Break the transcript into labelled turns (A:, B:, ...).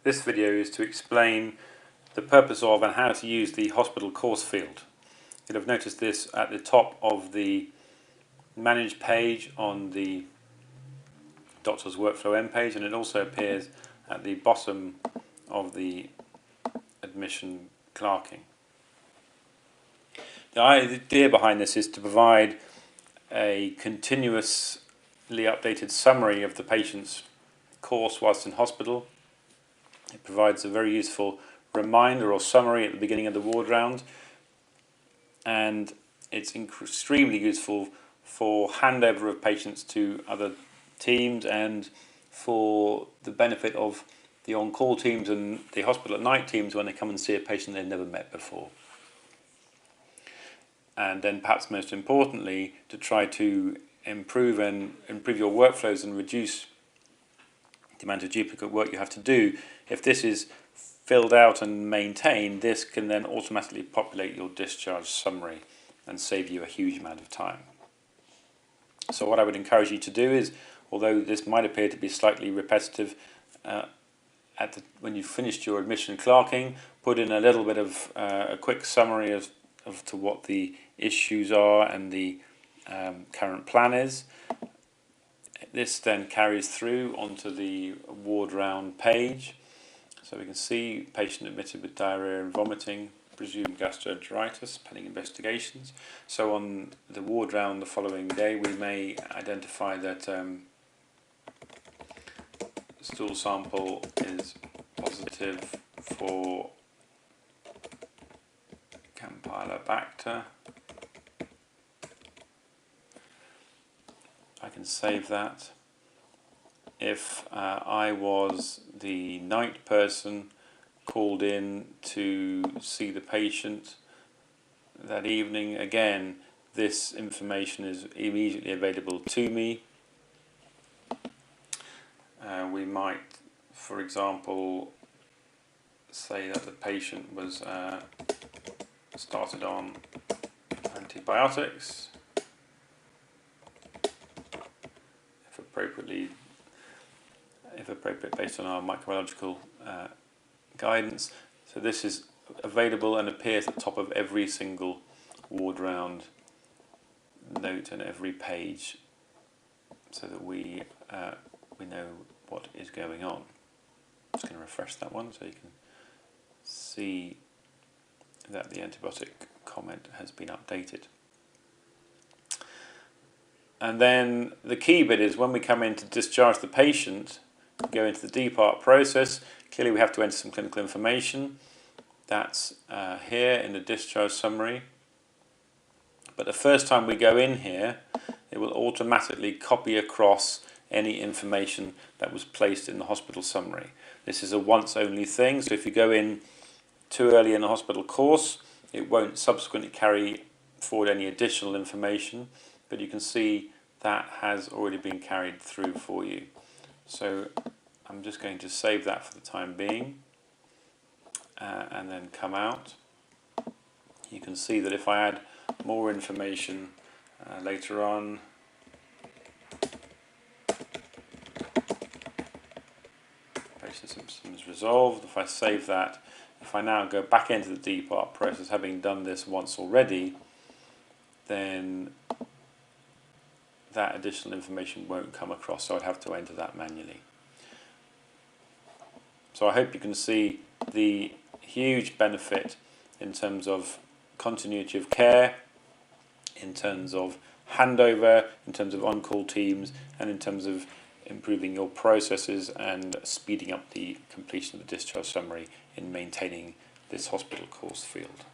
A: This video is to explain the purpose of and how to use the hospital course field. You'll have noticed this at the top of the Manage page on the Doctor's Workflow end page, and it also appears at the bottom of the admission clerking. The idea behind this is to provide a continuously updated summary of the patient's course whilst in hospital. It provides a very useful reminder or summary at the beginning of the ward round, and it's extremely useful for handover of patients to other teams and for the benefit of the on-call teams and the hospital at night teams when they come and see a patient they've never met before. And then perhaps most importantly, to try to improve your workflows and reduce the amount of duplicate work you have to do. If this is filled out and maintained, this can then automatically populate your discharge summary and save you a huge amount of time. So what I would encourage you to do is, although this might appear to be slightly repetitive, when you've finished your admission clerking, put in a little bit of a quick summary of to what the issues are and the current plan is. This then carries through onto the ward round page. So we can see patient admitted with diarrhea and vomiting, presumed gastroenteritis, pending investigations. So on the ward round the following day, we may identify that stool sample is positive for Campylobacter. I can save that. If I was the night person called in to see the patient that evening, again, this information is immediately available to me. We might, for example, say that the patient was started on antibiotics, if appropriate based on our microbiological guidance. So this is available and appears at the top of every single ward round note and every page, so that we know what is going on. I'm just going to refresh that one so you can see that the antibiotic comment has been updated. And then the key bit is when we come in to discharge the patient, go into the depart process, clearly we have to enter some clinical information. That's here in the discharge summary. But the first time we go in here, it will automatically copy across any information that was placed in the hospital summary. This is a once only thing, so if you go in too early in the hospital course, it won't subsequently carry forward any additional information, but you can see that has already been carried through for you. So I'm just going to save that for the time being and then come out. You can see that if I add more information later on, patient symptoms resolved. If I save that, if I now go back into the depart process, having done this once already, then that additional information won't come across, so I'd have to enter that manually. So I hope you can see the huge benefit in terms of continuity of care, in terms of handover, in terms of on-call teams, and in terms of improving your processes and speeding up the completion of the discharge summary in maintaining this hospital course field.